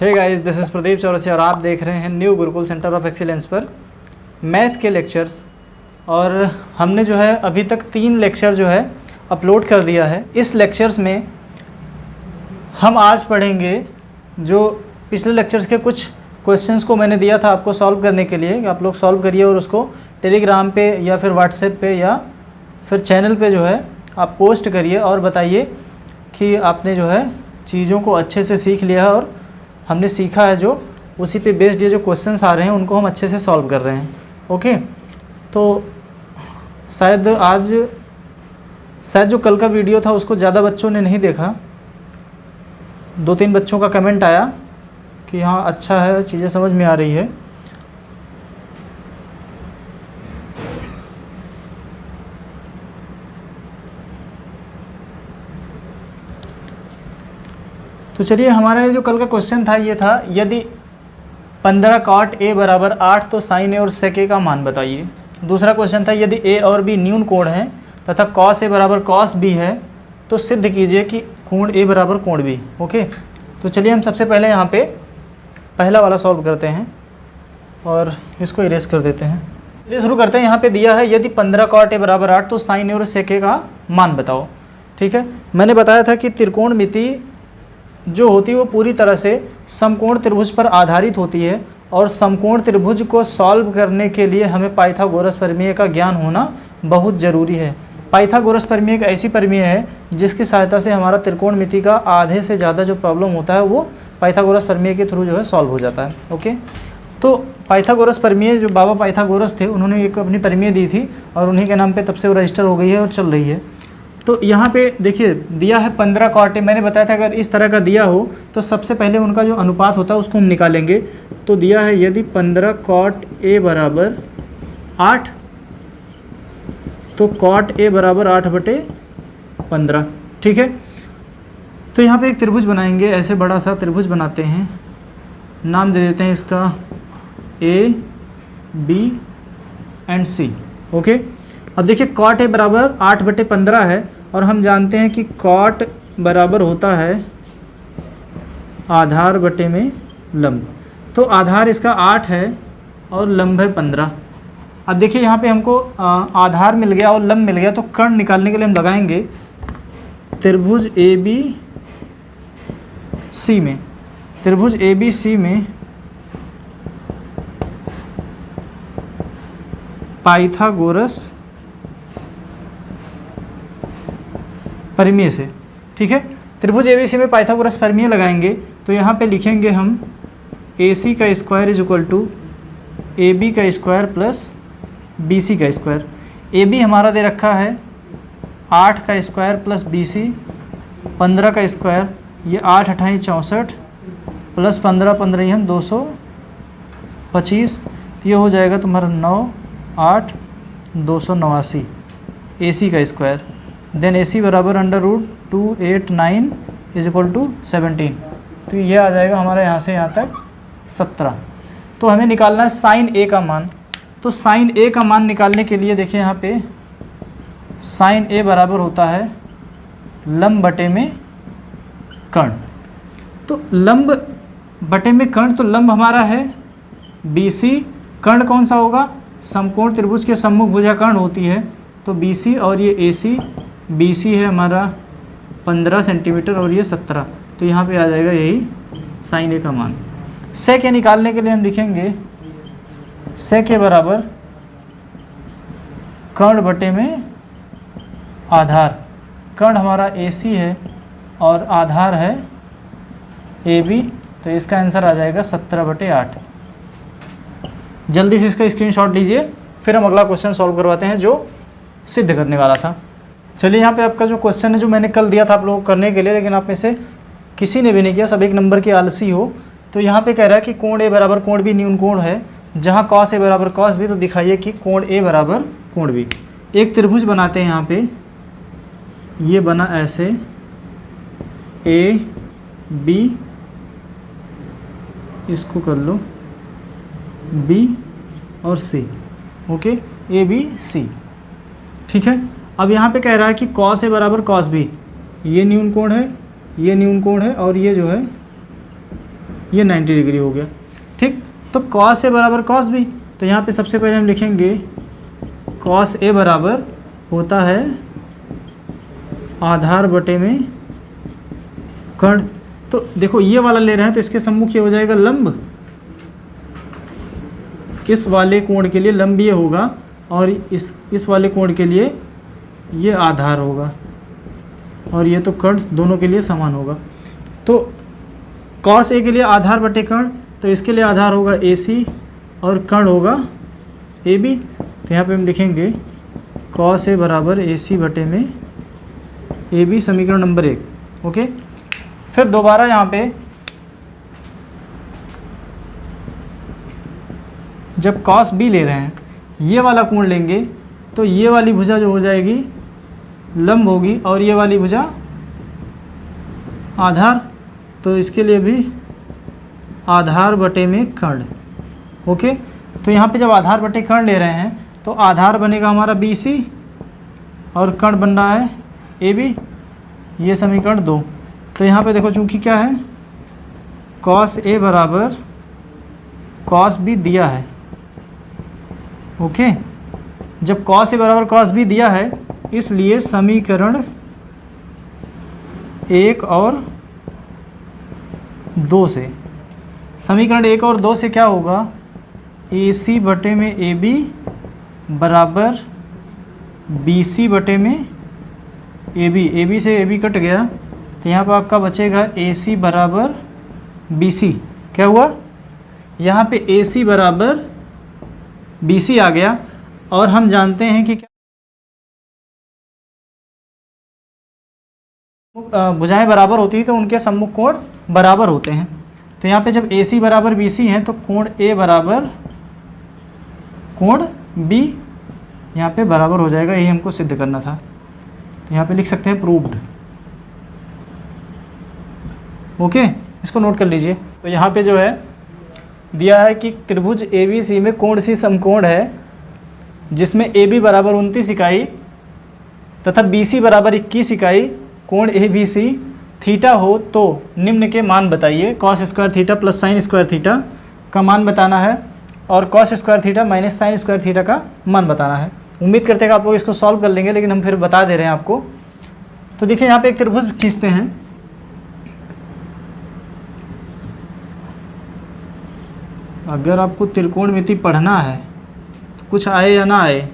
Hey guys, this is Pradeep Chaurasia और आप देख रहे हैं new Gurukul centre of excellence पर मैथ के लेक्चर्स। और हमने जो है अभी तक 3 लेक्चर जो है अपलोड कर दिया है। इस लेक्चर्स में हम आज पढ़ेंगे जो पिछले लेक्चर्स के कुछ क्वेश्चंस को मैंने दिया था आपको सॉल्व करने के लिए, आप लोग सॉल्व करिए और उसको टेलीग्राम पे या फिर व्हाट्सएप पे या फिर चैनल पे जो है आप पोस्ट करिए और बताइए कि आपने जो है चीज़ों को अच्छे से सीख लिया है और हमने सीखा है जो उसी पे बेस्ड ये जो क्वेश्चंस आ रहे हैं उनको हम अच्छे से सॉल्व कर रहे हैं। ओके, तो शायद जो कल का वीडियो था उसको ज़्यादा बच्चों ने नहीं देखा। 2-3 बच्चों का कमेंट आया कि हाँ अच्छा है, चीज़ें समझ में आ रही है। तो चलिए, हमारा जो कल का क्वेश्चन था ये था, यदि 15 cot a बराबर 8 तो sin a और sec a का मान बताइए। दूसरा क्वेश्चन था, यदि a और b न्यून कोण हैं तथा cos a बराबर cos b है तो सिद्ध कीजिए कि कोण a बराबर कोण b। ओके, तो चलिए हम सबसे पहले यहाँ पे पहला वाला सॉल्व करते हैं और इसको इरेज कर देते हैं। चलिए शुरू करते हैं। यहाँ पे दिया है, यदि 15 cot a बराबर 8 तो sin a और sec a का मान बताओ। ठीक है, मैंने बताया था कि त्रिकोणमिति जो होती है वो पूरी तरह से समकोण त्रिभुज पर आधारित होती है और समकोण त्रिभुज को सॉल्व करने के लिए हमें पाइथागोरस प्रमेय का ज्ञान होना बहुत ज़रूरी है। पाइथागोरस प्रमेय एक ऐसी प्रमेय है जिसकी सहायता से हमारा त्रिकोणमिति का आधे से ज़्यादा जो प्रॉब्लम होता है वो पाइथागोरस प्रमेय के थ्रू जो है सॉल्व हो जाता है। ओके, तो पाइथागोरस प्रमेय जो बाबा पाइथागोरस थे उन्होंने एक अपनी प्रमेय दी थी और उन्हीं के नाम पर तब से वो रजिस्टर हो गई है और चल रही है। तो यहाँ पे देखिए दिया है 15 cot a। मैंने बताया था अगर इस तरह का दिया हो तो सबसे पहले उनका जो अनुपात होता है उसको हम निकालेंगे। तो दिया है, यदि 15 cot a बराबर 8 तो cot a बराबर 8/15। ठीक है, तो यहाँ पे एक त्रिभुज बनाएंगे, ऐसे बड़ा सा त्रिभुज बनाते हैं, नाम दे देते हैं इसका A, B and C। Okay, अब देखिए cot a बराबर 8/15 है और हम जानते हैं कि cot बराबर होता है आधार बटे में लंब। तो आधार इसका 8 है और लंब है 15। अब देखिए यहाँ पे हमको आधार मिल गया और लंब मिल गया, तो कर्ण निकालने के लिए हम लगाएंगे त्रिभुज ABC में। त्रिभुज ABC में पाइथागोरस प्रमेय से। ठीक है, त्रिभुज ABC में पाइथागोरस प्रमेय लगाएंगे तो यहाँ पे लिखेंगे हम AC का square is equal to AB का स्क्वायर प्लस BC का स्क्वायर। AB हमारा दे रखा है 8 का स्क्वायर प्लस BC 15 का स्क्वायर, ये 8 × 8 = 64 प्लस 15 15 हम 225, तो ये हो जाएगा तुम्हारा 9 8 289 AC का स्क्वायर। देन AC बराबर √289 इज इक्वल टू 17। तो ये आ जाएगा हमारा यहाँ से यहाँ तक 17। तो हमें निकालना है साइन A का मान। तो साइन A का मान निकालने के लिए देखिए यहाँ पे साइन A बराबर होता है लंब बटे में कर्ण। तो लंब बटे में कर्ण, तो लंब हमारा है BC, कर्ण कौन सा होगा, समकोण त्रिभुज के सम्मुख भुजा कर्ण होती है, तो BC और ये AC। BC है हमारा 15 सेंटीमीटर और ये 17, तो यहाँ पे आ जाएगा यही साइन A का मान। सेक A निकालने के लिए हम लिखेंगे सेक A बराबर कर्ण बटे में आधार। कर्ण हमारा AC है और आधार है AB, तो इसका आंसर आ जाएगा 17/8। जल्दी से इसका स्क्रीनशॉट लीजिए, फिर हम अगला क्वेश्चन सॉल्व करवाते हैं जो सिद्ध करने वाला था। चलिए, यहाँ पे आपका जो क्वेश्चन है जो मैंने कल दिया था आप लोगों को करने के लिए, लेकिन आप में से किसी ने भी नहीं किया, सब 1 नंबर के आलसी हो। तो यहाँ पे कह रहा है कि कोण A बराबर कोण B न्यून कोण है, जहाँ cos A बराबर cos B, तो दिखाइए कि कोण A बराबर कोण B। एक त्रिभुज बनाते हैं यहाँ पे, ये बना ऐसे A B, इसको कर लो B और C। Okay, A B C। ठीक है, अब यहाँ पे कह रहा है कि cos A बराबर cos B, ये न्यून कोण है, ये न्यून कोण है और ये जो है ये 90 डिग्री हो गया। ठीक, तो कॉस ए बराबर कॉस बी, तो यहाँ पे सबसे पहले हम लिखेंगे कॉस ए बराबर होता है आधार बटे में कर्ण। तो देखो ये वाला ले रहे हैं तो इसके सम्मुख ये हो जाएगा लंब, इस वाले कोण के लिए लंब ये होगा और इस वाले कोण के लिए ये आधार होगा और ये तो कर्ण दोनों के लिए समान होगा। तो कॉस ए के लिए आधार बटे कर्ण, तो इसके लिए आधार होगा ए सी और कर्ण होगा ए बी। तो यहाँ पे हम लिखेंगे कॉस ए बराबर ए सी बटे में ए बी, समीकरण नंबर 1। ओके, फिर दोबारा यहाँ पे जब कॉस बी ले रहे हैं, ये वाला कोण लेंगे तो ये वाली भुजा जो हो जाएगी लंब होगी और ये वाली भुजा आधार, तो इसके लिए भी आधार बटे में कर्ण। ओके, तो यहाँ पे जब आधार बटे कर्ण ले रहे हैं तो आधार बनेगा हमारा बी सी और कर्ण बन रहा है ए बी, ये समीकरण 2। तो यहाँ पे देखो चूँकि क्या है, कॉस ए बराबर कॉस बी दिया है। ओके, जब कॉस ए बराबर कॉस बी दिया है, इसलिए समीकरण 1 और 2 से, समीकरण 1 और 2 से क्या होगा, ए सी बटे में ए बी बराबर बी सी बटे में ए बी से ए बी कट गया, तो यहाँ पर आपका बचेगा ए सी बराबर बी सी। क्या हुआ, यहाँ पे ए सी बराबर बी सी आ गया और हम जानते हैं कि भुजाएं बराबर होती हैं तो उनके सम्मुख कोण बराबर होते हैं। तो यहाँ पे जब ए सी बराबर बी सी है तो कोण ए बराबर कोण बी यहाँ पे बराबर हो जाएगा, यही हमको सिद्ध करना था। तो यहाँ पे लिख सकते हैं प्रूव्ड। ओके, इसको नोट कर लीजिए। तो यहाँ पे जो है दिया है कि त्रिभुज ए बी सी में कोण सी समकोण है जिसमें ए बी बराबर 29 इकाई तथा बी सी बराबर 21 इकाई कोण ए बी सी थीटा हो तो निम्न के मान बताइए। Cos square theta plus sine square theta का मान बताना है और cos square theta minus sine square theta का मान बताना है। उम्मीद करते हैं कि आप लोग इसको सॉल्व कर लेंगे, लेकिन हम फिर बता दे रहे हैं आपको। तो देखिए यहाँ पे एक त्रिभुज खींचते हैं। अगर आपको त्रिकोणमिति पढ़ना है तो कुछ आए या ना आए,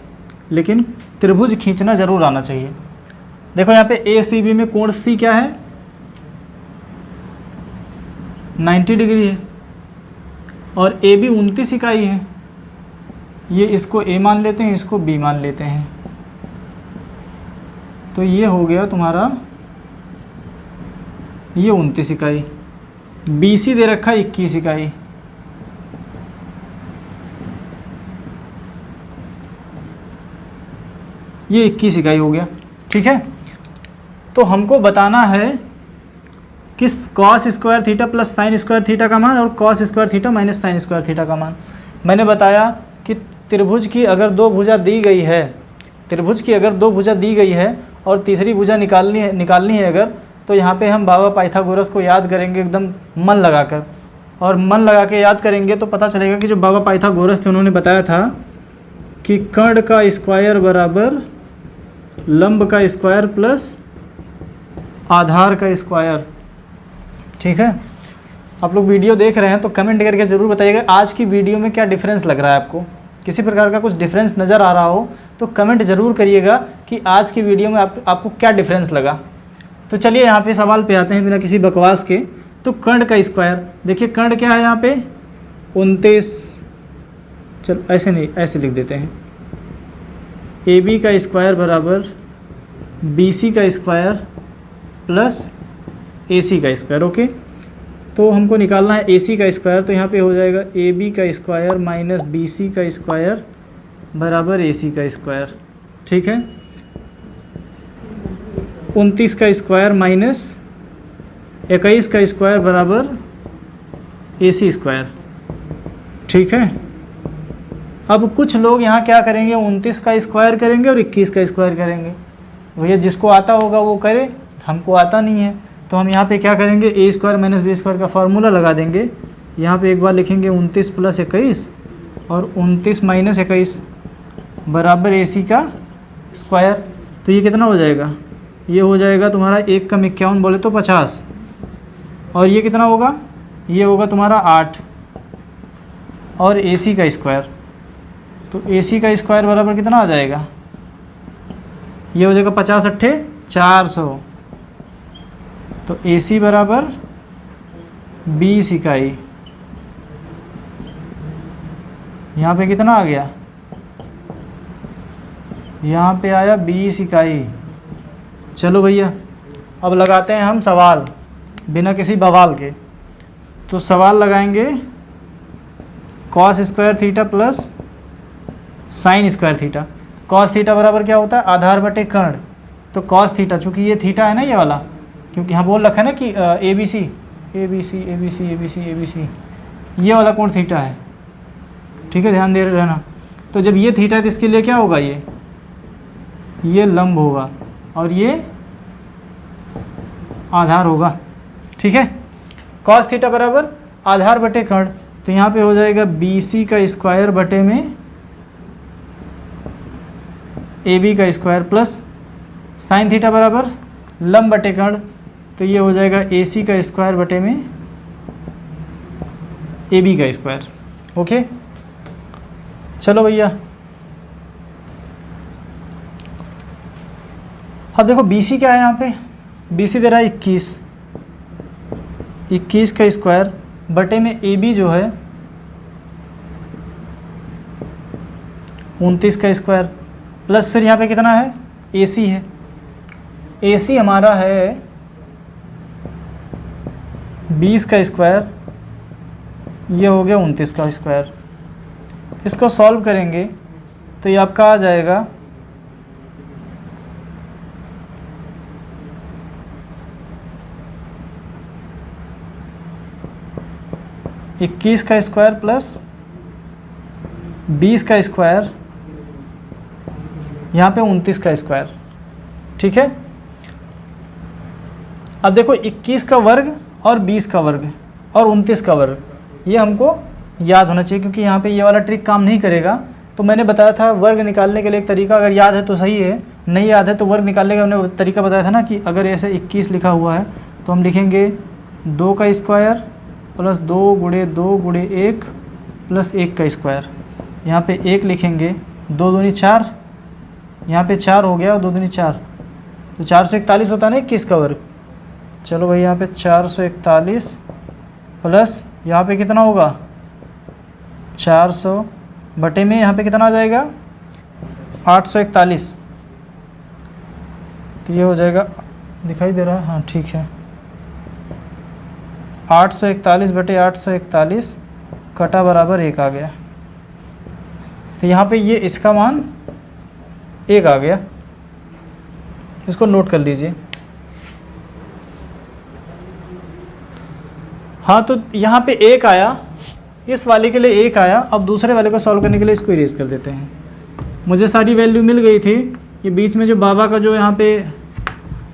लेकिन त्रिभुज खींचना जरूर आना चाहिए। देखो यहाँ पे ए सी बी में कोण सी क्या है, 90 डिग्री है और ए बी 29 इकाई है। ये इसको ए मान लेते हैं, इसको बी मान लेते हैं, तो ये हो गया तुम्हारा ये 29 इकाई। बी सी दे रखा है 21 इकाई। ये 21 इकाई हो गया। ठीक है, तो हमको बताना है कि cos square theta plus sine square theta का मान और cos square theta minus sine square theta का मान। मैंने बताया कि त्रिभुज की अगर दो भुजा दी गई है, त्रिभुज की अगर दो भुजा दी गई है और तीसरी भुजा निकालनी है अगर, तो यहाँ पे हम बाबा पाइथागोरस को याद करेंगे एकदम मन लगाकर, और मन लगा के याद करेंगे तो पता चलेगा कि जो बाबा पाइथागोरस थे उन्होंने बताया था कि कर्ण का स्क्वायर बराबर लंब का स्क्वायर प्लस आधार का स्क्वायर। ठीक है, आप लोग वीडियो देख रहे हैं तो कमेंट करके ज़रूर बताइएगा आज की वीडियो में क्या डिफरेंस लग रहा है आपको। किसी प्रकार का कुछ डिफरेंस नज़र आ रहा हो तो कमेंट ज़रूर करिएगा कि आज की वीडियो में आपको क्या डिफरेंस लगा। तो चलिए यहाँ पे सवाल पे आते हैं बिना किसी बकवास के। तो कर्ण का स्क्वायर, देखिए कर्ण क्या है यहाँ पे 29, चल ऐसे नहीं, ऐसे लिख देते हैं, ए बी का स्क्वायर बराबर बी सी का स्क्वायर प्लस ए सी का स्क्वायर। ओके, तो हमको निकालना है ए सी का स्क्वायर, तो यहाँ पे हो जाएगा ए बी का स्क्वायर माइनस बी सी का स्क्वायर बराबर ए सी का स्क्वायर। ठीक है, 29 का स्क्वायर माइनस 21 का स्क्वायर बराबर ए सी स्क्वायर। ठीक है, अब कुछ लोग यहाँ क्या करेंगे, 29 का स्क्वायर करेंगे और 21 का स्क्वायर करेंगे। भैया जिसको आता होगा वो करे, हमको आता नहीं है, तो हम यहाँ पे क्या करेंगे, ए स्क्वायर माइनस बी स्क्वायर का फार्मूला लगा देंगे यहाँ पे एक बार लिखेंगे 29 + 21 और 29 - 21 बराबर AC का स्क्वायर। तो ये कितना हो जाएगा, ये हो जाएगा तुम्हारा 1 कम 51 बोले तो 50, और ये कितना होगा, ये होगा तुम्हारा 8 और AC का स्क्वायर। तो AC का स्क्वायर बराबर कितना आ जाएगा, ये हो जाएगा 50 × 8 = 400। तो AC बराबर 20 इकाई। यहाँ पे कितना आ गया, यहाँ पे आया 20 इकाई। चलो भैया अब लगाते हैं हम सवाल बिना किसी बवाल के। तो सवाल लगाएंगे cos square theta plus sine square theta. cos theta बराबर क्या होता है, आधार बटे कर्ण। तो cos थीटा, चूँकि ये थीटा है ना ये वाला, क्योंकि यहाँ बोल रखा है ना कि ABC ABC ABC ABC ABC, ये वाला कोण थीटा है, ठीक है, ध्यान दे रहना। तो जब ये थीटा है तो इसके लिए क्या होगा, ये लंब होगा और ये आधार होगा, ठीक है। cos थीटा बराबर आधार बटे कर्ण, तो यहाँ पे हो जाएगा BC का स्क्वायर बटे में AB का स्क्वायर प्लस साइन थीटा बराबर लंब बटे कर्ण, तो ये हो जाएगा AC का स्क्वायर बटे में AB का स्क्वायर। ओके, चलो भैया अब देखो BC क्या है, यहाँ पे BC दे रहा है 21 का स्क्वायर बटे में AB जो है 29 का स्क्वायर प्लस फिर यहाँ पे कितना है, AC है, AC हमारा है 20 का स्क्वायर, ये हो गया 29 का स्क्वायर। इसको सॉल्व करेंगे तो ये आपका आ जाएगा 21 का स्क्वायर प्लस 20 का स्क्वायर, यहाँ पे 29 का स्क्वायर, ठीक है। अब देखो 21 का वर्ग और 20 का वर्ग और 29 का वर्ग, ये हमको याद होना चाहिए, क्योंकि यहाँ पे ये वाला ट्रिक काम नहीं करेगा। तो मैंने बताया था वर्ग निकालने के लिए एक तरीका, अगर याद है तो सही है, नहीं याद है तो वर्ग निकालने का हमने तरीका बताया था ना कि अगर ऐसे 21 लिखा हुआ है तो हम लिखेंगे 2 का स्क्वायर प्लस 2 × 2 × 1 प्लस 1 का स्क्वायर। यहाँ पे 1 लिखेंगे, 2 दूनी 4, यहाँ पे 4 हो गया और 2 दूनी 4, तो 441 होता है ना 21 का वर्ग। चलो भाई यहाँ पे 441 प्लस यहाँ पे कितना होगा 400 बटे में यहाँ पे कितना आ जाएगा 841, तो ये हो जाएगा, दिखाई दे रहा है, हाँ ठीक है, 841 बटे 841 कटा बराबर 1 आ गया। तो यहाँ पे ये इसका मान 1 आ गया, इसको नोट कर लीजिए। हाँ तो यहाँ पे 1 आया, इस वाले के लिए 1 आया। अब दूसरे वाले को सॉल्व करने के लिए इसको इरेज कर देते हैं। मुझे सारी वैल्यू मिल गई थी, ये बीच में जो बाबा का जो यहाँ पे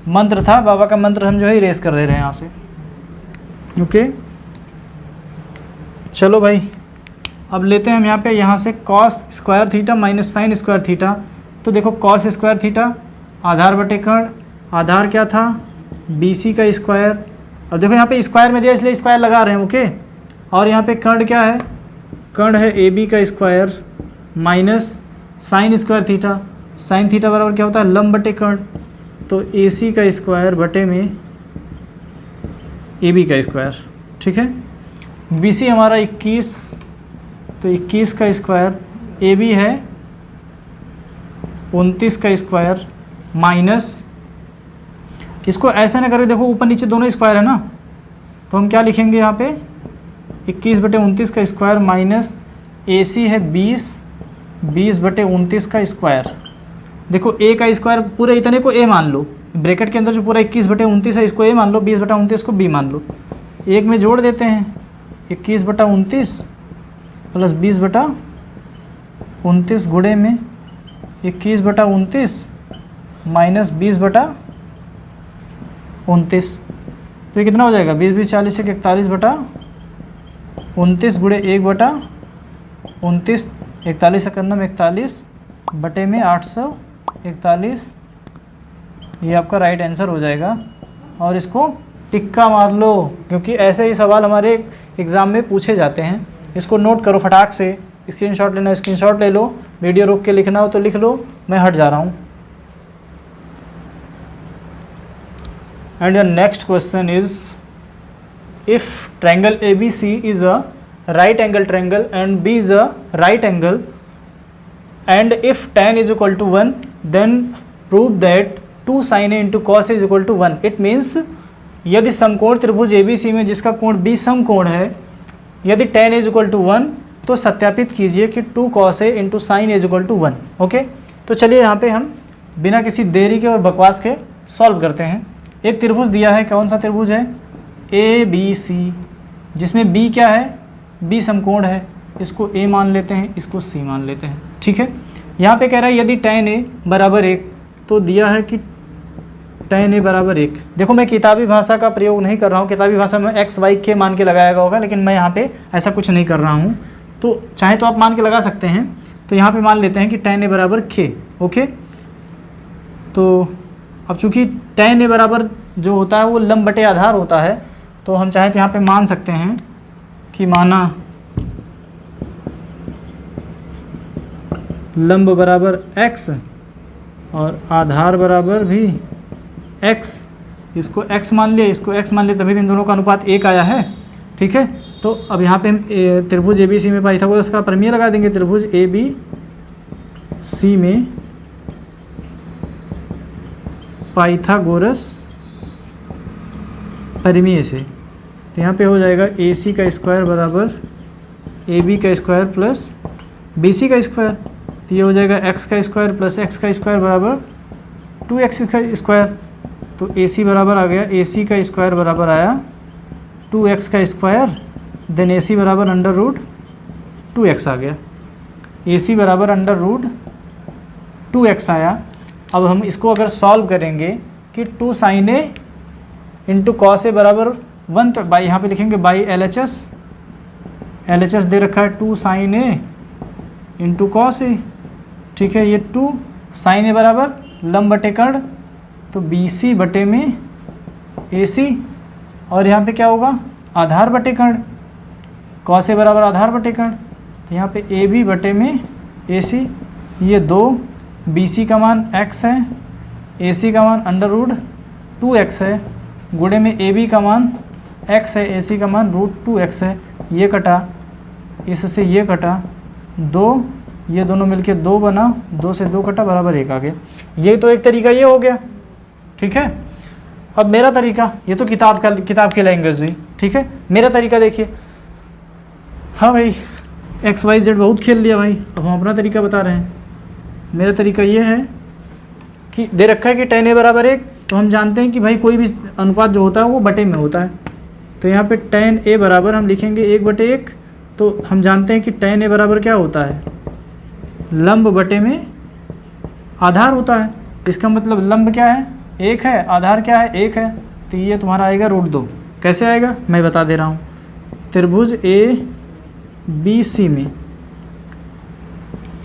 मंत्र था, बाबा का मंत्र हम जो है इरेज कर दे रहे हैं यहाँ से। ओके चलो भाई अब लेते हैं हम यहाँ पे यहाँ से cos square theta minus sine square theta. तो देखो cos स्क्वायर थीटा आधार बटे कर्ण, आधार क्या था BC का स्क्वायर, अब देखो यहाँ पे स्क्वायर में दिया इसलिए स्क्वायर लगा रहे हैं। ओके, और यहाँ पे कर्ण क्या है, कर्ण है AB का square minus sine square theta, sign theta बराबर क्या होता है लंब बटे कर्ण, तो AC का स्क्वायर बटे में AB का स्क्वायर, ठीक है। BC हमारा 21, तो 21 का स्क्वायर, AB है 29 का स्क्वायर माइनस, इसको ऐसा ना करें, देखो ऊपर नीचे दोनों स्क्वायर है ना, तो हम क्या लिखेंगे यहाँ पे 21 बटे 29 का स्क्वायर माइनस AC है 20 बटे 29 का स्क्वायर। देखो A का स्क्वायर पूरे इतने को A मान लो, ब्रैकेट के अंदर जो पूरा 21 बटे 29 है इसको A मान लो, 20 बटा 29 को B मान लो, एक में जोड़ देते हैं 21 बटा 29 प्लस 20 बटा 29 गुणे में 21 बटा 29 माइनस 20 बटा 29, तो ये कितना हो जाएगा 20 20 40 41 बटा 29 गुणे 1/29, 41 एकन्नम 41 बटे में 841, ये आपका राइट आंसर हो जाएगा। और इसको टिक्का मार लो, क्योंकि ऐसे ही सवाल हमारे एग्ज़ाम में पूछे जाते हैं। इसको नोट करो फटाक से, स्क्रीनशॉट लेना स्क्रीनशॉट ले लो, वीडियो रोक के लिखना हो तो लिख लो, मैं हट जा रहा हूँ। And your next question is, if triangle ABC is a right angle triangle and B is a right angle, and if tan is equal to 1, then prove that 2 sin A into cos A is equal to 1. It means यदि समकोण त्रिभुज ABC में जिसका कोण B समकोण है, यदि tan is equal to 1, तो सत्यापित कीजिए कि 2 cos A into sin A is equal to 1. Okay, तो चलिए यहाँ पे हम बिना किसी देरी के और बकवास के सॉल्व करते हैं। एक त्रिभुज दिया है, कौन सा त्रिभुज है? ABC, जिसमें B क्या है? B समकोण है। इसको A मान लेते हैं, इसको C मान लेते हैं। ठीक है, यहाँ पे कह रहा है यदि tan A बराबर 1, तो दिया है कि tan A बराबर 1। देखो मैं किताबी भाषा का प्रयोग नहीं कर रहा हूँ, किताबी भाषा में x y k मान के लगाया होगा, लेकिन मैं यहाँ पे ऐसा कुछ नहीं कर रहा हूँ। तो चाहे तो आप मान के लगा सकते हैं। तो यहाँ पे मान लेते हैं कि tan A बराबर k। ओके, तो अब चूँकि tan A बराबर जो होता है वो लंब बटे आधार होता है, तो हम चाहे तो यहाँ पे मान सकते हैं कि माना लंब बराबर x और आधार बराबर भी x, इसको x मान लिए, इसको x मान लिए, तभी इन दोनों का अनुपात 1 आया है। ठीक है, तो अब यहाँ पे हम त्रिभुज ABC में पाइथागोरस का प्रमेय लगा देंगे। त्रिभुज ABC में पाइथागोरस प्रमेय से, तो यहाँ पे हो जाएगा AC का स्क्वायर बराबर AB का स्क्वायर प्लस BC का स्क्वायर। तो ये हो जाएगा x का स्क्वायर प्लस x का स्क्वायर बराबर 2x का स्क्वायर। तो AC बराबर आ गया, AC का स्क्वायर बराबर आया 2x का स्क्वायर, देन AC बराबर अंडर रूट 2x आ गया। AC बराबर अंडर रूट 2x आया। अब हम इसको अगर सॉल्व करेंगे कि 2 sin A into cos A बराबर 1, तो बाई यहाँ पे लिखेंगे बाई LHS दे रखा है 2 sin A into cos A। ठीक है, ये 2 sin A बराबर लंब बटे कर्ण, तो BC बटे में AC, और यहाँ पे क्या होगा? आधार बटे कर्ण, कॉस A बराबर आधार बटे कर्ण, तो यहाँ पे AB बटे में AC। ये 2, BC का मान x है, AC का मान अंडर रूट 2x है, गुणे में AB का मान x है, AC का मान रूट 2x है। ये कटा, इससे ये कटा 2, ये दोनों मिलके 2 बना, 2 से 2 कटा बराबर 1 आ गया। ये तो एक तरीका ये हो गया। ठीक है, अब मेरा तरीका, ये तो किताब की लैंग्वेज हुई। ठीक है, मेरा तरीका देखिए। हाँ भाई, XYZ बहुत खेल लिया भाई, अब हम अपना तरीका बता रहे हैं। मेरा तरीका ये है कि दे रखा है कि tan A बराबर 1, तो हम जानते हैं कि भाई कोई भी अनुपात जो होता है वो बटे में होता है। तो यहाँ पे tan A बराबर हम लिखेंगे 1/1, तो हम जानते हैं कि tan A बराबर क्या होता है? लंब बटे में आधार होता है। इसका मतलब लंब क्या है? 1 है, आधार क्या है? 1 है। तो ये तुम्हारा आएगा √2। कैसे आएगा मैं बता दे रहा हूँ। त्रिभुज ABC में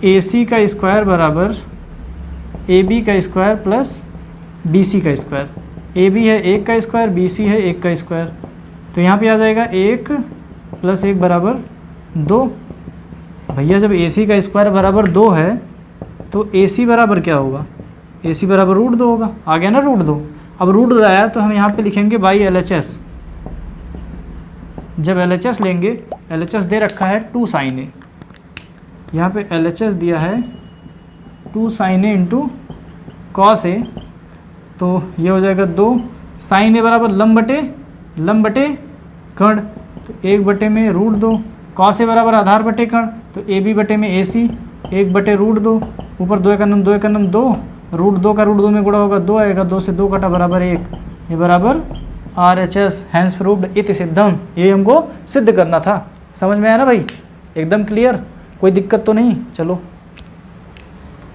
AC का स्क्वायर बराबर AB का स्क्वायर प्लस BC का स्क्वायर। AB है 1 का स्क्वायर, BC है 1 का स्क्वायर, तो यहाँ पे आ जाएगा 1 + 1 बराबर 2। भैया जब AC का स्क्वायर बराबर 2 है तो AC बराबर क्या होगा? AC बराबर √2 होगा। आ गया ना √2। अब √2 आया तो हम यहाँ पे लिखेंगे बाई LHS। जब LHS लेंगे, LHS दे रखा है 2 sin A, यहाँ पे LHS दिया है 2 sin A into cos A, तो ये हो जाएगा 2 sin A बराबर लंब बटे कर्ण, तो 1 बटे में √2। कॉस A बराबर आधार बटे कर्ण, तो AB बटे में AC 1 बटे √2। ऊपर 2 एकन्नम 2 एकन्नम 2, √2 का √2 में गुणा होगा 2 आएगा, 2 से 2 कटा बराबर 1। ये बराबर RHS, हैंस प्रूव्ड इति सिद्धम। ये हमको सिद्ध करना था। समझ में आया ना भाई? एकदम क्लियर, कोई दिक्कत तो नहीं। चलो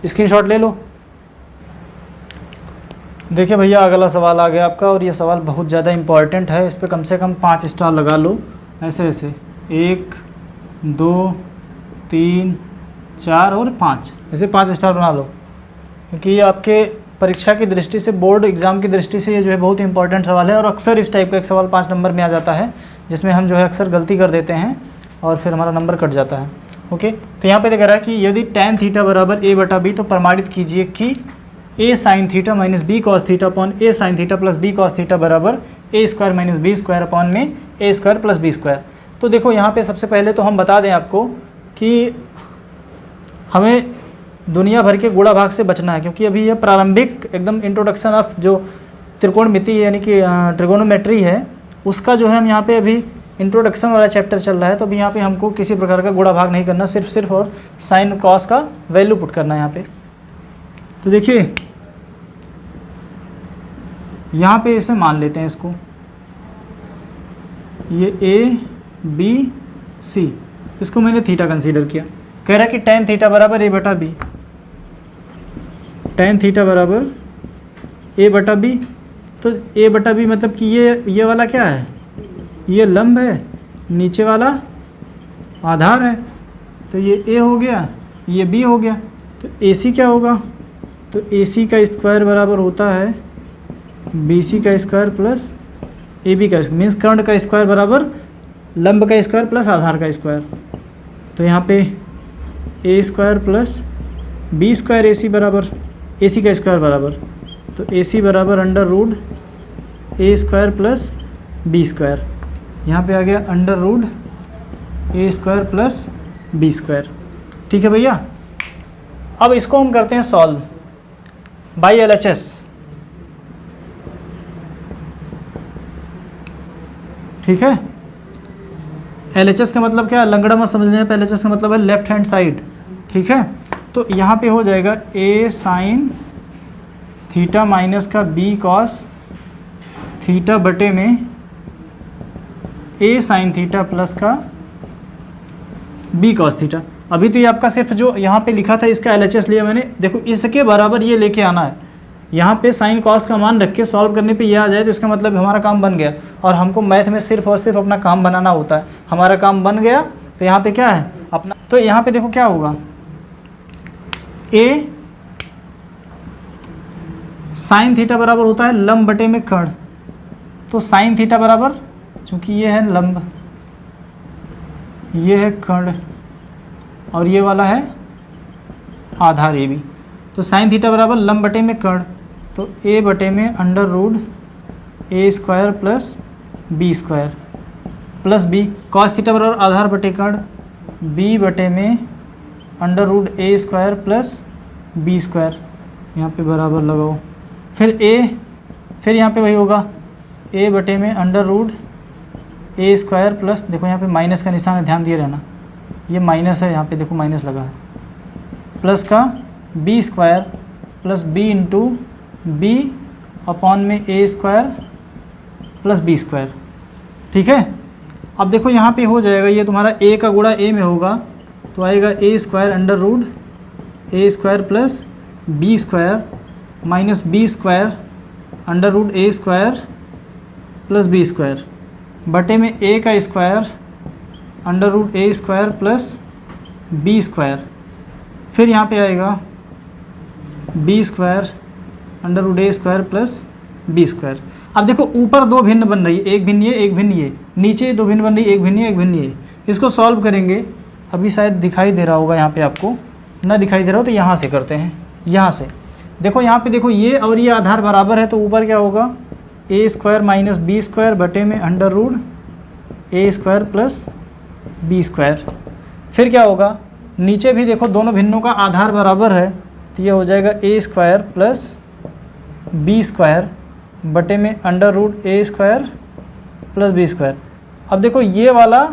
स्क्रीनशॉट ले लो। देखिए भैया अगला सवाल आ गया आपका, और ये सवाल बहुत ज़्यादा इम्पॉर्टेंट है। इस पर कम से कम 5 स्टार लगा लो। ऐसे 1 2 3 4 और 5, ऐसे 5 स्टार बना लो, क्योंकि ये आपके परीक्षा की दृष्टि से, बोर्ड एग्ज़ाम की दृष्टि से ये जो है बहुत ही इंपॉर्टेंट सवाल है। और अक्सर इस टाइप का एक सवाल 5 नंबर में आ जाता है, जिसमें हम जो है अक्सर गलती कर देते हैं और फिर हमारा नंबर कट जाता है। ओके, तो यहाँ पे दिख रहा है कि यदि tan थीटा बराबर a/b, तो प्रमाणित कीजिए कि a sin theta minus b cos theta upon a sin theta plus b cos theta बराबर a square minus b square upon में a square plus b square. तो देखो यहाँ पे सबसे पहले तो हम बता दें आपको कि हमें दुनिया भर के गुणा भाग से बचना है, क्योंकि अभी ये प्रारंभिक एकदम इंट्रोडक्शन ऑफ जो त्रिकोणमिति यानी कि ट्रिगोनोमेट्री है, उसका जो है हम यहाँ पे अभी इंट्रोडक्शन वाला चैप्टर चल रहा है। तो अभी यहाँ पे हमको किसी प्रकार का गुणा भाग नहीं करना, सिर्फ और साइन कॉस का वैल्यू पुट करना है यहाँ पे। तो देखिए यहाँ पे इसे मान लेते हैं, इसको ये a b c, इसको मैंने थीटा कंसीडर किया। कह रहा है कि tan थीटा बराबर a/b, tan थीटा बराबर a/b। तो a/b मतलब कि ये वाला क्या है, ये लंब है, नीचे वाला आधार है, तो ये a हो गया, ये b हो गया। तो AC क्या होगा, तो AC का स्क्वायर बराबर होता है BC का स्क्वायर प्लस AB का स्क्वायर, मीन्स कर्ण का स्क्वायर बराबर लंब का स्क्वायर प्लस आधार का स्क्वायर। तो यहाँ पे a square plus b square AC बराबर AC का स्क्वायर बराबर, तो AC बराबर under root a square plus b square. यहाँ पे आ गया under root a square plus b square. ठीक है भैया, अब इसको हम करते हैं सॉल्व बाई LHS। ठीक है, LHS का मतलब क्या है, लंगड़ा मत समझने पे, LHS का मतलब है लेफ्ट हैंड साइड। ठीक है, तो यहाँ पे हो जाएगा a साइन थीटा माइनस का b कॉस थीटा बटे में a साइन थीटा प्लस का b कॉस थीटा। अभी तो ये आपका सिर्फ जो यहाँ पे लिखा था इसका LHS लिया मैंने। देखो इसके बराबर ये लेके आना है, यहाँ पे साइन कॉस का मान रख के सॉल्व करने पे ये आ जाए तो इसका मतलब हमारा काम बन गया। और हमको मैथ में सिर्फ और सिर्फ अपना काम बनाना होता है, हमारा काम बन गया। तो यहाँ पे क्या है अपना, तो यहाँ पे देखो क्या होगा, a साइन थीटा बराबर होता है लंब बटे में कर्ण। तो साइन थीटा बराबर, चूँकि ये है लंब, ये है कर्ण और ये वाला है आधार AB, तो साइन थीटा बराबर लंब बटे में कर्ण। तो a बटे में under root a square plus b square plus b, cos theta बराबर आधार बटे कर्ण, b बटे में under root a square plus b square, यहाँ पे बराबर लगाओ। फिर a, फिर यहाँ पे वही होगा a बटे में under root a square plus, देखो यहाँ पे माइनस का निशान है, ध्यान दिए रहना, ये माइनस है, यहाँ पे देखो माइनस लगा है, प्लस का b square plus b into B upon में a square plus b square. ठीक है, अब देखो यहाँ पे हो जाएगा, ये तुम्हारा a का गुणा a में होगा तो आएगा a square under root a square plus b square minus b square under root a square plus b square बटे में a का square under root a square plus b square. फिर यहाँ पे आएगा b square under root a square plus b square. अब देखो ऊपर दो भिन्न बन रही है, एक भिन्न ये एक भिन्न ये, नीचे दो भिन्न बन रही है, एक भिन्न ये एक भिन्न ये। इसको सॉल्व करेंगे, अभी शायद दिखाई दे रहा होगा यहाँ पे आपको, ना दिखाई दे रहा हो तो यहाँ से करते हैं। यहाँ से देखो, यहाँ पे देखो ये और ये आधार बराबर है, तो ऊपर क्या होगा a square minus b square बटे में under root a square plus b square. फिर क्या होगा, नीचे भी देखो दोनों भिन्नों का आधार बराबर है, तो ये हो जाएगा a square plus b square बटे में under root a square plus b square. अब देखो ये वाला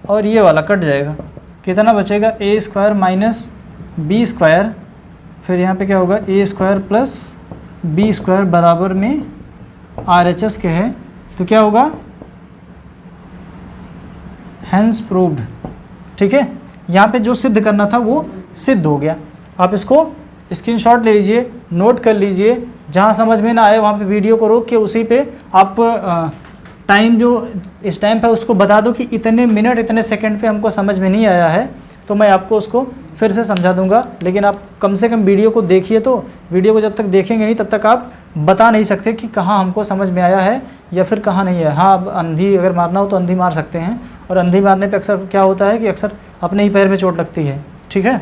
और ये वाला कट जाएगा, कितना बचेगा a square minus b square, फिर यहाँ पे क्या होगा a square plus b square बराबर में RHS के है, तो क्या होगा हैंस प्रूव्ड। ठीक है, यहाँ पे जो सिद्ध करना था वो सिद्ध हो गया। आप इसको स्क्रीनशॉट ले लीजिए, नोट कर लीजिए, जहाँ समझ में ना आए वहाँ पे वीडियो को रोक के उसी पे आप टाइम जो स्टैम्प है उसको बता दो कि इतने मिनट इतने सेकंड पे हमको समझ में नहीं आया है, तो मैं आपको उसको फिर से समझा दूंगा। लेकिन आप कम से कम वीडियो को देखिए, तो वीडियो को जब तक देखेंगे नहीं तब तक आप बता नहीं सकते कि कहाँ हमको समझ में आया है या फिर कहाँ नहीं है। हाँ, अब अंधी अगर मारना हो तो अंधी मार सकते हैं, और अंधी मारने पे अक्सर क्या होता है कि अक्सर अपने ही पैर में चोट लगती है। ठीक है,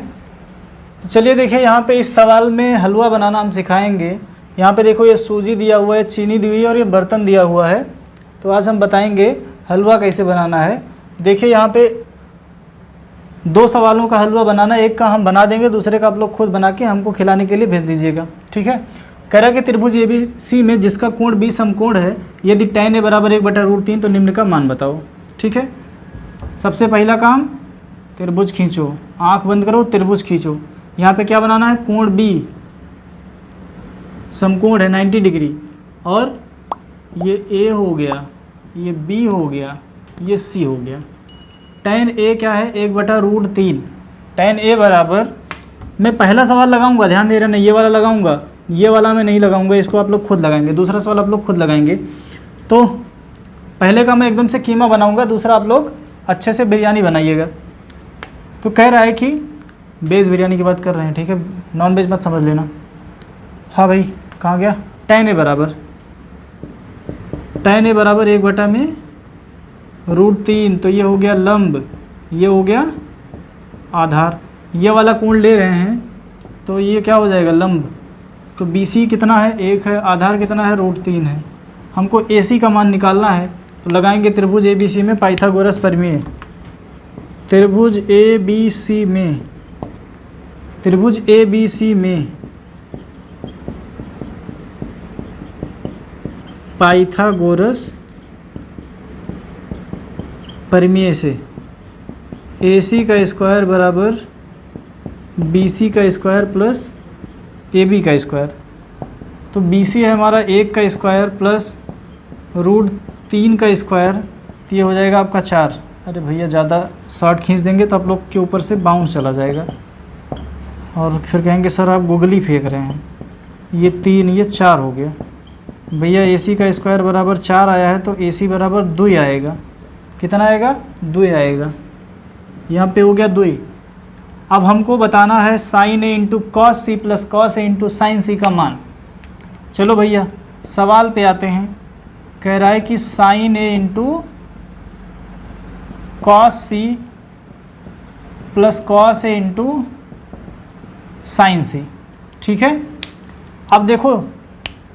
तो चलिए देखिए यहाँ पे इस सवाल में हलवा बनाना हम सिखाएंगे। यहाँ पे देखो ये सूजी दिया हुआ है, चीनी दी हुई है और ये बर्तन दिया हुआ है। तो आज हम बताएंगे हलवा कैसे बनाना है। देखिए यहाँ पे 2 सवालों का हलवा बनाना, एक का हम बना देंगे, दूसरे का आप लोग खुद बना के हमको खिलाने के लिए भेज दीजिएगा। ठीक है, कह रहा कि त्रिभुज ABC में जिसका कोण B समकोण है, यदि tan A बराबर 1/√3 तो निम्न का मान बताओ। ठीक है, सबसे पहला काम त्रिभुज खींचो, आंख बंद करो, त्रिभुज खींचो। यहाँ पे क्या बनाना है, कोण B समकोण है 90 डिग्री, और ये A हो गया, ये B हो गया, ये C हो गया। tan A क्या है, 1/√3। tan A बराबर, मैं पहला सवाल लगाऊंगा, ध्यान दे रहे ना, ये वाला लगाऊंगा, ये वाला मैं नहीं लगाऊंगा, इसको आप लोग खुद लगाएंगे। दूसरा सवाल आप लोग खुद लगाएंगे। तो पहले का मैं एकदम से कीमा बनाऊंगा, दूसरा आप लोग अच्छे से बिरयानी बनाइएगा। तो कह रहा है कि वेज बिरयानी की बात कर रहे हैं, ठीक है, नॉन वेज मत समझ लेना। हाँ भाई, कहाँ गया, tan A बराबर 1/√3, तो ये हो गया लंब, ये हो गया आधार। ये वाला कोण ले रहे हैं तो ये क्या हो जाएगा, लंब। तो BC कितना है, 1 है, आधार कितना है, √3 है। हमको AC का मान निकालना है, तो लगाएंगे त्रिभुज ABC में पाइथागोरस प्रमेय। त्रिभुज ABC में पाइथागोरस प्रमेय से AC का स्क्वायर बराबर BC का स्क्वायर प्लस AB का स्क्वायर। तो BC है हमारा 1 का स्क्वायर प्लस √3 का स्क्वायर, तो ये हो जाएगा आपका 4। अरे भैया ज़्यादा शॉर्ट खींच देंगे तो आप लोग के ऊपर से बाउंस चला जाएगा और फिर कहेंगे सर आप गुगली फेंक रहे हैं। ये 3, ये 4 हो गया भैया। AC का स्क्वायर बराबर 4 आया है, तो AC बराबर 2 आएगा। कितना आएगा, 2 आएगा। यहाँ पे हो गया 2। अब हमको बताना है sin A into cos C plus cos A into sine C का मान। चलो भैया सवाल पे आते हैं। कह रहा है कि sin A into cos C plus cos A into sine C। ठीक है, अब देखो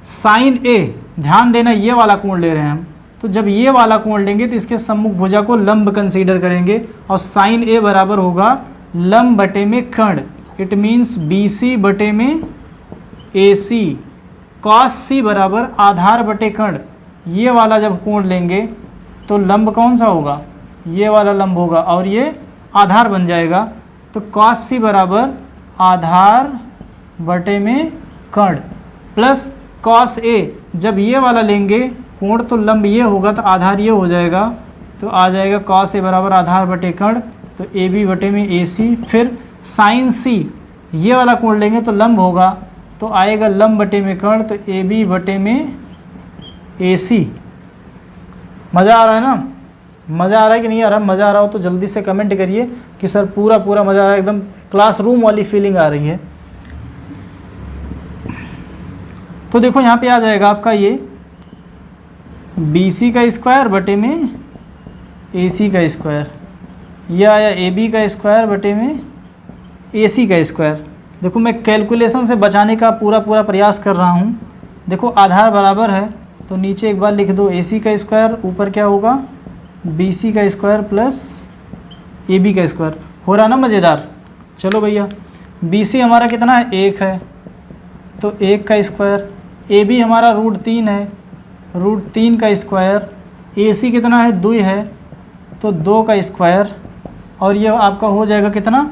sin A, ध्यान देना ये वाला कोण ले रहे हैं हम, तो जब ये वाला कोण लेंगे तो इसके सम्मुख भुजा को लंब कंसीडर करेंगे, और sin A बराबर होगा लंब बटे में कर्ण। इट मीन्स BC बटे में AC, cos C बराबर आधार बटे कर्ण। ये वाला जब कोण लेंगे तो लंब कौन सा होगा, ये वाला लंब होगा, और ये आधार बन जाएगा। तो cos C बराबर आधार बटे में कर्ण प्लस cos A, जब ये वाला लेंगे कोण तो लंब ये होगा तो आधार ये हो जाएगा, तो आ जाएगा cos A बराबर आधार बटे कर्ण, तो AB बटे में AC। फिर sin C, ये वाला कोण लेंगे तो लंब होगा, तो आएगा लंब बटे में कर्ण, तो AB बटे में AC। मज़ा आ रहा है ना, मज़ा आ रहा है कि नहीं आ रहा? मज़ा आ रहा हो तो जल्दी से कमेंट करिए कि सर पूरा मज़ा आ रहा है, एकदम क्लासरूम वाली फीलिंग आ रही है। तो देखो यहाँ पे आ जाएगा आपका ये BC का स्क्वायर बटे में AC का स्क्वायर, यह आया AB का स्क्वायर बटे में AC का स्क्वायर। देखो मैं कैलकुलेशन से बचाने का पूरा प्रयास कर रहा हूँ। देखो आधार बराबर है तो नीचे एक बार लिख दो AC का स्क्वायर, ऊपर क्या होगा BC का स्क्वायर प्लस AB का स्क्वायर। हो रहा ना मज़ेदार? चलो भैया BC हमारा कितना है, 1 है, तो 1 का स्क्वायर। AB हमारा √3 है, √3 का स्क्वायर। AC कितना है, 2 है, तो 2 का स्क्वायर। और ये आपका हो जाएगा कितना,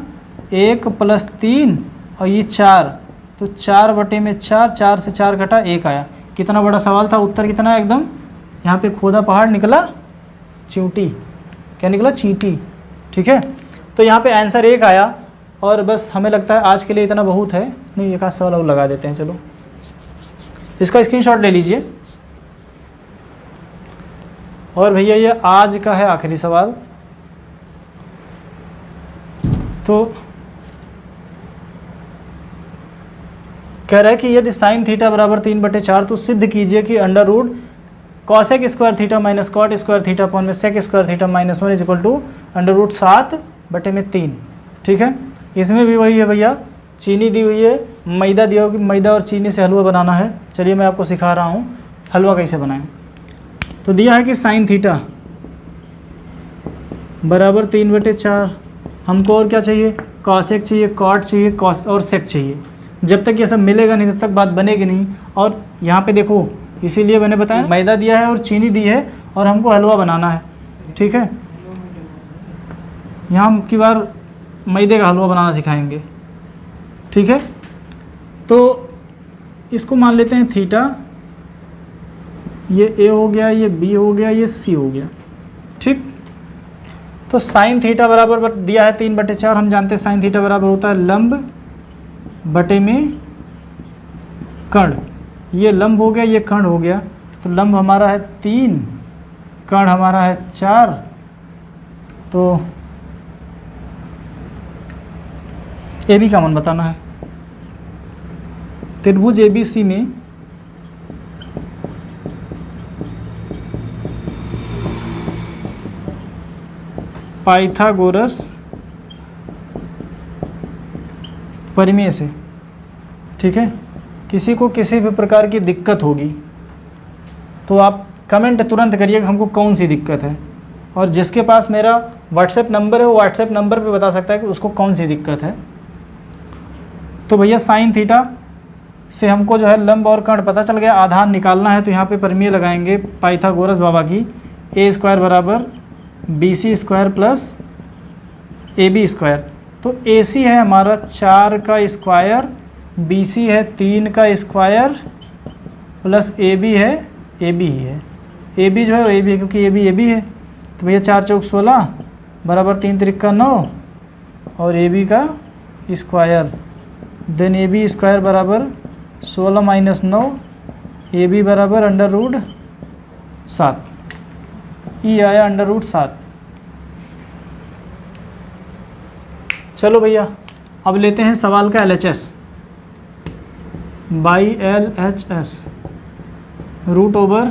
1 + 3 और ये 4, तो 4 बटे में 4, 4 से 4 घटा 1 आया। कितना बड़ा सवाल था, उत्तर कितना है एकदम, यहाँ पे खोदा पहाड़ निकला चींटी। क्या निकला, चींटी। ठीक है, तो यहाँ पे आंसर 1 आया। और बस हमें लगता है आज के लिए इतना बहुत है, नहीं एक आध सवाल और लगा देते हैं। चलो इसका स्क्रीनशॉट ले लीजिए। और भैया ये आज का है आखिरी सवाल। तो कह रहा है कि यदि साइन थीटा बराबर 3/4 तो सिद्ध कीजिए कि under root cosec square theta minus cot square theta upon में sec square theta minus 1 is equal to under root 7/3। ठीक है, इसमें भी वही है भैया, चीनी दी हुई है, मैदा दिया होगी, मैदा और चीनी से हलवा बनाना है। चलिए मैं आपको सिखा रहा हूँ हलवा कैसे बनाएं। तो दिया है कि साइन थीटा बराबर 3/4, हमको और क्या चाहिए, कॉसेक चाहिए, कॉट चाहिए, कॉस और सेक चाहिए। जब तक ये सब मिलेगा नहीं तब तक बात बनेगी नहीं। और यहाँ पे देखो, इसीलिए मैंने बताया मैदा दिया है और चीनी दी है और हमको हलवा बनाना है। ठीक है, यहाँ हम की बार मैदे का हलवा बनाना सिखाएंगे। ठीक है, तो इसको मान लेते हैं थीटा, ये ए हो गया, ये बी हो गया, ये सी हो गया। ठीक, तो साइन थीटा बराबर दिया है 3/4। हम जानते हैं साइन थीटा बराबर होता है लंब बटे में कर्ण। ये लंब हो गया, ये कर्ण हो गया। तो लंब हमारा है 3, कर्ण हमारा है 4। तो ए बी का मान बताना है। त्रिभुज ए बी सी में पाइथागोरस परिमेय से, ठीक है, किसी को किसी भी प्रकार की दिक्कत होगी तो आप कमेंट तुरंत करिएगा हमको कौन सी दिक्कत है, और जिसके पास मेरा व्हाट्सएप नंबर है वो व्हाट्सएप नंबर पे बता सकता है कि उसको कौन सी दिक्कत है। तो भैया साइन थीटा से हमको जो है लंब और कर्ण पता चल गया, आधार निकालना है। तो यहाँ पे परिमेय लगाएंगे पाइथागोरस बाबा की, ए स्क्वायर बराबर B C square plus A B square. तो ए सी है हमारा 4 का स्क्वायर, बी सी है 3 का स्क्वायर प्लस ए बी है, ए बी ही है, ए बी जो है ए बी है क्योंकि ए बी है। तो भैया 4 चौक 16 बराबर 3 त्रिका 9 और ए बी का square, then A B square बराबर 16 माइनस 9, ए बी बराबर अंडर रूट 7, ई आया अंडर रूट 7। चलो भैया अब लेते हैं सवाल का LHS, by LHS root over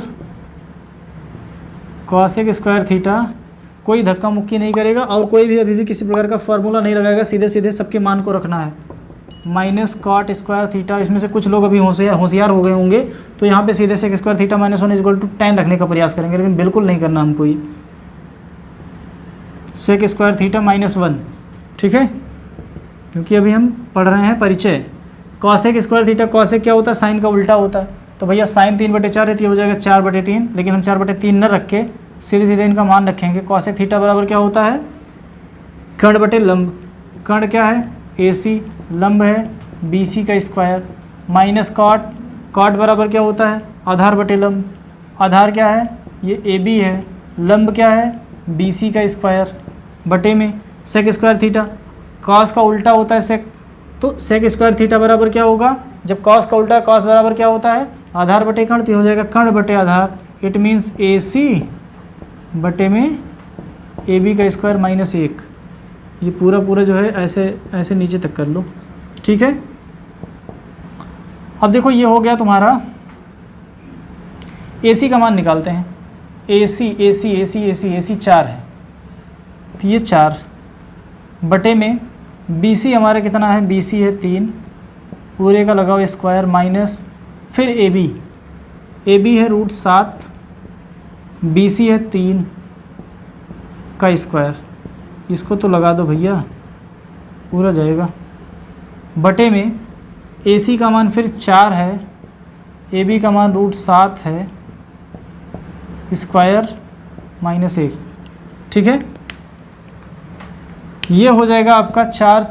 cosec square theta. कोई धक्का मुक्की नहीं करेगा और कोई भी अभी भी किसी प्रकार का फॉर्मूला नहीं लगाएगा, सीधे सीधे सबके मान को रखना है। माइनस कॉट स्क्वायर थीटा, इसमें से कुछ लोग अभी होशियार हो गए होंगे तो यहाँ पे सीधे से square theta minus 1 equal to 10 रखने का प्रयास करेंगे, लेकिन बिल्कुल नहीं करना हमको ये। सेक स्क्वायर थीटा माइनस 1, ठीक है, क्योंकि अभी हम पढ़ रहे हैं परिचय। कॉसेक स्क्वायर थीटा, कॉसेक क्या होता है, साइन का उल्टा होता है। तो भैया साइन 3/4 है तो हो जाएगा 4/3, लेकिन हम 4/3 न रख के सीधे सीधे इनका मान रखेंगे। कॉसेक थीटा बराबर क्या होता है, कर्ण बटे लंब। कर्ण क्या है, ए सी, लंब है बी सी का स्क्वायर, माइनस कॉट, कॉट बराबर क्या होता है, आधार बटे लंब। आधार क्या है, ये ए बी है, लंब क्या है, बी सी का स्क्वायर, बटे में सेक स्क्वायर थीटा। कॉस का उल्टा होता है सेक, तो सेक स्क्वायर थीटा बराबर क्या होगा, जब कॉस का उल्टा, कॉस बराबर क्या होता है, आधार बटे कर्ण, तो हो जाएगा कर्ण बटे आधार। इट मीन्स ए सी बटे में ए बी का स्क्वायर माइनस 1। ये पूरा पूरा जो है ऐसे ऐसे नीचे तक कर लो, ठीक है। अब देखो ये हो गया तुम्हारा, ए सी का मान निकालते हैं। ए सी ए सी ए सी ए सी ए सी 4 है, तो ये 4 बटे में बी सी हमारा कितना है, बी सी है 3, पूरे का लगाओ स्क्वायर माइनस, फिर ए बी है रूट 7, बी सी है 3 का स्क्वायर, इसको तो लगा दो भैया पूरा जाएगा, बटे में ए सी का मान फिर 4 है, ए बी का मान रूट 7 है, स्क्वायर माइनस 1, ठीक है। ये हो जाएगा आपका 4,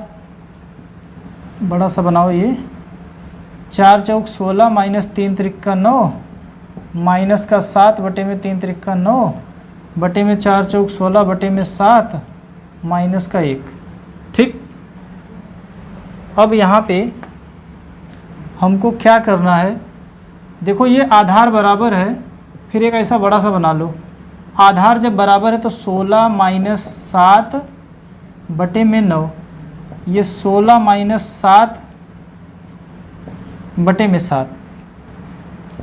बड़ा सा बनाओ ये, 4 चौक 16 माइनस 3 त्रिका 9 माइनस का 7 बटे में 3 त्रिका 9 बटे में 4 चौक 16 बटे में 7 माइनस का 1, ठीक। अब यहाँ पे हमको क्या करना है, देखो ये आधार बराबर है, फिर एक ऐसा बड़ा सा बना लो, आधार जब बराबर है तो 16 माइनस 7 बटे में 9, ये 16 माइनस 7 बटे में 7।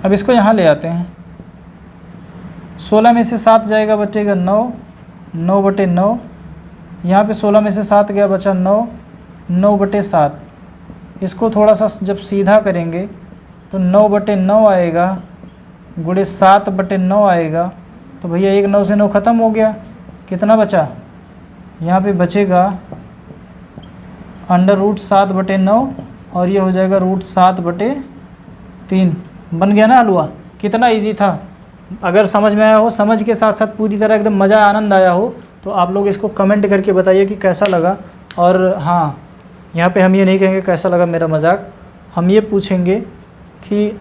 अब इसको यहाँ ले आते हैं, 16 में से 7 जाएगा बचेगा 9, 9 बटे 9, यहाँ पे 16 में से 7 गया बचा 9, 9 बटे 7। इसको थोड़ा सा जब सीधा करेंगे तो 9 बटे 9 आएगा, गुणे 7 बटे 9 आएगा, तो भैया 1 9 से 9 ख़त्म हो गया, कितना बचा, यहाँ पे बचेगा √7 बटे 9 और ये हो जाएगा √7 बटे 3। बन गया ना हलवा, कितना इजी था। अगर समझ में आया हो, समझ के साथ साथ पूरी तरह एकदम मज़ा आनंद आया हो, तो आप लोग इसको कमेंट करके बताइए कि कैसा लगा। और हाँ, यहाँ पे हम ये नहीं कहेंगे कैसा लगा मेरा मजाक, हम ये पूछेंगे कि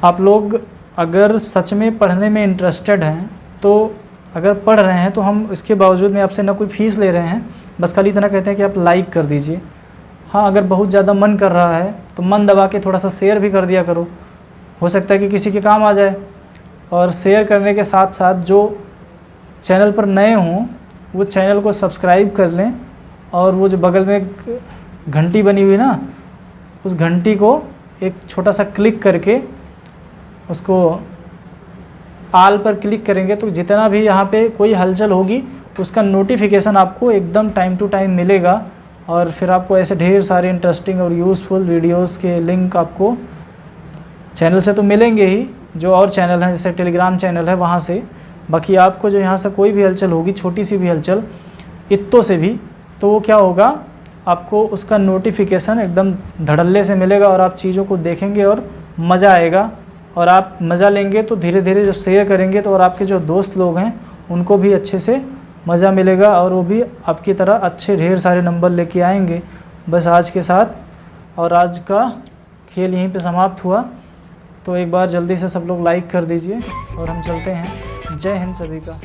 आप लोग अगर सच में पढ़ने में इंटरेस्टेड हैं, तो अगर पढ़ रहे हैं तो हम इसके बावजूद में आपसे ना कोई फ़ीस ले रहे हैं, बस खाली इतना कहते हैं कि आप लाइक कर दीजिए। हाँ, अगर बहुत ज़्यादा मन कर रहा है तो मन दबा के थोड़ा सा शेयर भी कर दिया करो, हो सकता है कि किसी के काम आ जाए। और शेयर करने के साथ साथ जो चैनल पर नए हों वो चैनल को सब्सक्राइब कर लें, और वो जो बगल में एक घंटी बनी हुई ना, उस घंटी को एक छोटा सा क्लिक करके उसको आल पर क्लिक करेंगे तो जितना भी यहाँ पे कोई हलचल होगी उसका नोटिफिकेशन आपको एकदम टाइम टू टाइम मिलेगा। और फिर आपको ऐसे ढेर सारे इंटरेस्टिंग और यूज़फुल वीडियोस के लिंक आपको चैनल से तो मिलेंगे ही, जो और चैनल हैं जैसे टेलीग्राम चैनल है वहाँ से। बाकी आपको जो यहाँ से कोई भी हलचल होगी, छोटी सी भी हलचल इत्तो से भी, तो वो क्या होगा, आपको उसका नोटिफिकेशन एकदम धड़ल्ले से मिलेगा और आप चीज़ों को देखेंगे और मज़ा आएगा। और आप मज़ा लेंगे तो धीरे धीरे जब शेयर करेंगे तो और आपके जो दोस्त लोग हैं उनको भी अच्छे से मज़ा मिलेगा और वो भी आपकी तरह अच्छे ढेर सारे नंबर लेके आएंगे। बस आज के साथ, और आज का खेल यहीं पे समाप्त हुआ। तो एक बार जल्दी से सब लोग लाइक कर दीजिए और हम चलते हैं। जय हिंद सभी का।